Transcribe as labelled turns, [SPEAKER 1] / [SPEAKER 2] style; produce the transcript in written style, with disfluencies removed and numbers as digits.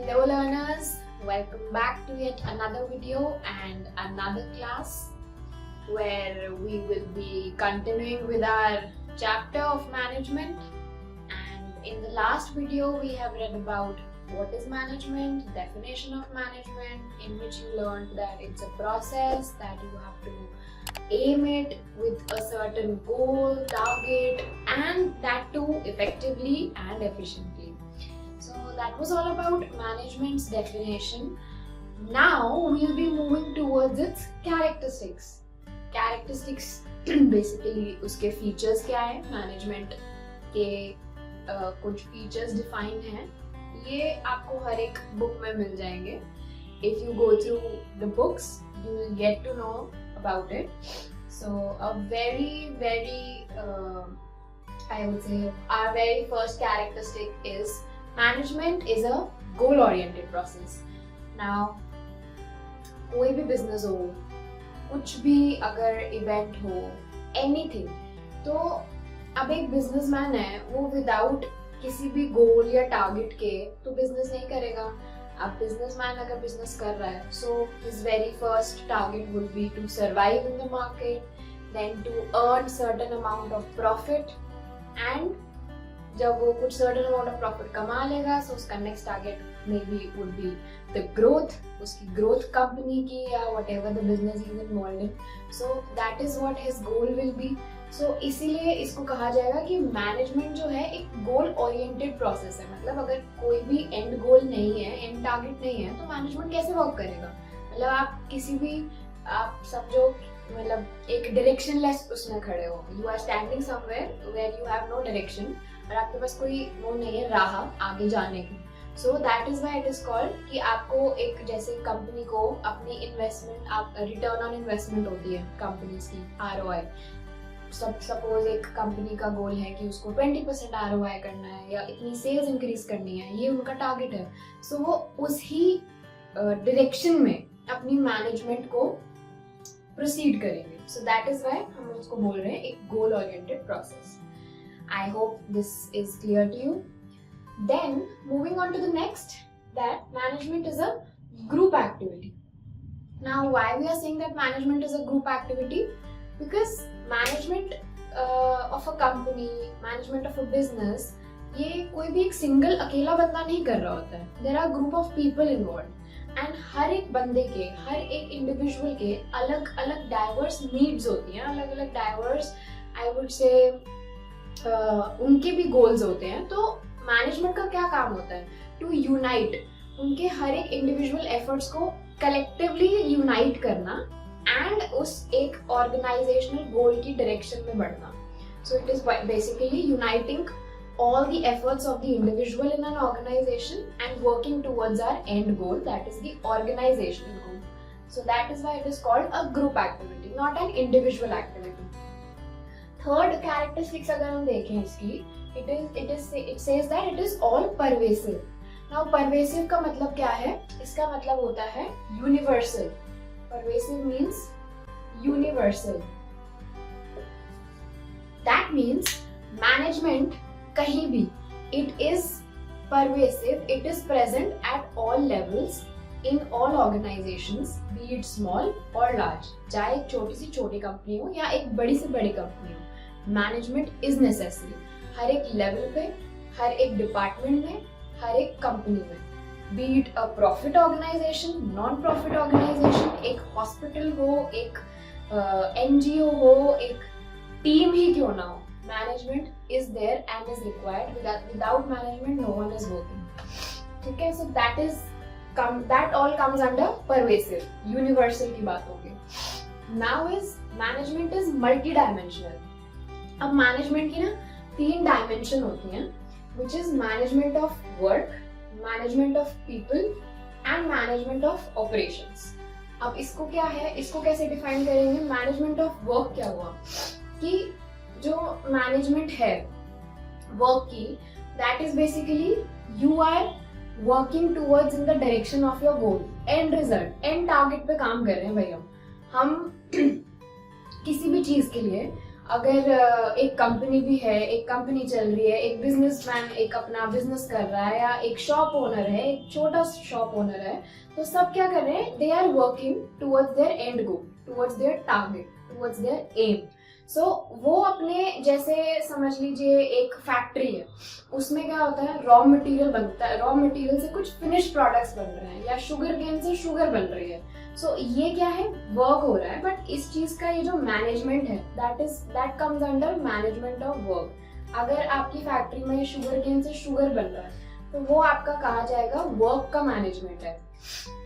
[SPEAKER 1] Hello learners, welcome back to yet another video and another class where we will be continuing with our chapter of management. And in the last video we have read about what is management, definition of management, in which you learned that it's a process that you have to aim it with a certain goal, target, and that too effectively and efficiently. So that was all about management's definition. Now we'll be moving towards its characteristics. Characteristics basically उसके features क्या है, management के कुछ features defined हैं. ये आपको हर एक book में मिल जाएंगे. If you go through the books, you will get to know about it. So a very I would say our very first characteristic is management is a goal oriented process. Now कोई भी business हो, कुछ भी अगर event हो, anything, तो अब एक businessman है वो without किसी भी goal या target के तो business नहीं करेगा. अब businessman अगर business कर रहा है, so his very first target would be to survive in the market, then to earn certain amount of profit, and जब वो कुछ certain amount of profit कमा लेगा, so उसका next target maybe would be the growth, उसकी growth company की या whatever the business he is involved in. So that is what his goal will be. So इसीलिए इसको कहा जाएगा कि management जो है एक goal oriented process है. मतलब अगर कोई भी end goal नहीं है, end target नहीं है, तो management कैसे work करेगा? मतलब आप किसी भी आप समझो मतलब एक directionless उसमें खड़े हो. You are standing somewhere where you have no direction. और आपके पास कोई वो नहीं है राह आगे जाने की. So that is why it is called कि आपको एक जैसे कंपनी को अपनी इन्वेस्टमेंट आप रिटर्न ऑन इन्वेस्टमेंट होती है कंपनीज की ROI. सपोज एक कंपनी का गोल है कि उसको 20% ROI करना है या इतनी सेल्स इंक्रीज करनी है, ये उनका टारगेट है. सो वो उस ही डायरेक्शन में अपनी मैनेजमेंट को प्रोसीड करेंगे. सो दैट इज व्हाई हम उसको बोल रहे हैं एक goal oriented process. I hope this is clear to you. Then moving on to the next, that management is a group activity. Now why we are saying that management is a group activity? Because management of a company, management of a business, ये कोई भी एक single अकेला बंदा नहीं कर रहा होता है. There are group of people involved and हर एक बंदे के, हर एक इंडिविजुअल के अलग अलग डाइवर्स नीड्स होती हैं, अलग अलग डाइवर्स I would say उनके भी गोल्स होते हैं. तो मैनेजमेंट का क्या काम होता है? टू यूनाइट उनके हर एक इंडिविजुअल एफर्ट्स को कलेक्टिवली यूनाइट करना एंड उस एक ऑर्गेनाइजेशनल गोल की डायरेक्शन में बढ़ना. So it is basically uniting all the efforts of the individual in an organization and working towards our end goal, that is the organizational goal. So that is why it is called a group activity, not an individual activity. Third characteristics अगर हम देखें इसकी, it says that it is all pervasive. Now pervasive का मतलब क्या है? इसका मतलब होता है universal. Pervasive means universal. That means management कहीं भी it is pervasive, it is present at all levels in all organizations, be it small or large. चाहे एक छोटी सी छोटी कंपनी हो या एक बड़ी से बड़ी कंपनी हो, मैनेजमेंट इज नेसेसरी. हर एक लेवल पे, हर एक डिपार्टमेंट में, हर एक कंपनी में. Be it a profit organisation, non profit organisation, एक हॉस्पिटल हो, एक NGO हो, एक टीम ही क्यों ना हो, management is there and is required. Without management no one is working. ठीक है. सो that all comes under pervasive, universal की बात होगी. Now is management is multi-dimensional. अब मैनेजमेंट की ना 3 डायमेंशन होती हैं, which is management of work, management of people and management of operations. अब इसको क्या है, इसको कैसे डिफाइन करेंगे? मैनेजमेंट ऑफ वर्क क्या हुआ कि जो मैनेजमेंट है वर्क की, that is basically you are working towards in the direction of your goal, end result, end target पे काम कर रहे हैं भाई. हम किसी भी चीज के लिए अगर एक कंपनी भी है, एक कंपनी चल रही है, एक बिजनेसमैन एक अपना बिजनेस कर रहा है, या एक शॉप ओनर है, एक छोटा शॉप ओनर है, तो सब क्या कर रहे हैं, they are working towards their end goal, towards their target, towards their aim. So वो अपने, जैसे समझ लीजिए एक फैक्ट्री है, उसमें क्या होता है, रॉ मटेरियल बनता है, रॉ मटेरियल से कुछ फिनिश प्रोडक्ट्स बन रहे हैं, या शुगर केन से शुगर बन रही है। सो ये क्या है, वर्क हो रहा है, बट इस चीज का ये जो मैनेजमेंट है, that comes under management of work. अगर आपकी फैक्ट्री में शुगर केन से शुगर बन रहा है, तो वो आपका कहा जाएगा वर्क का मैनेजमेंट है।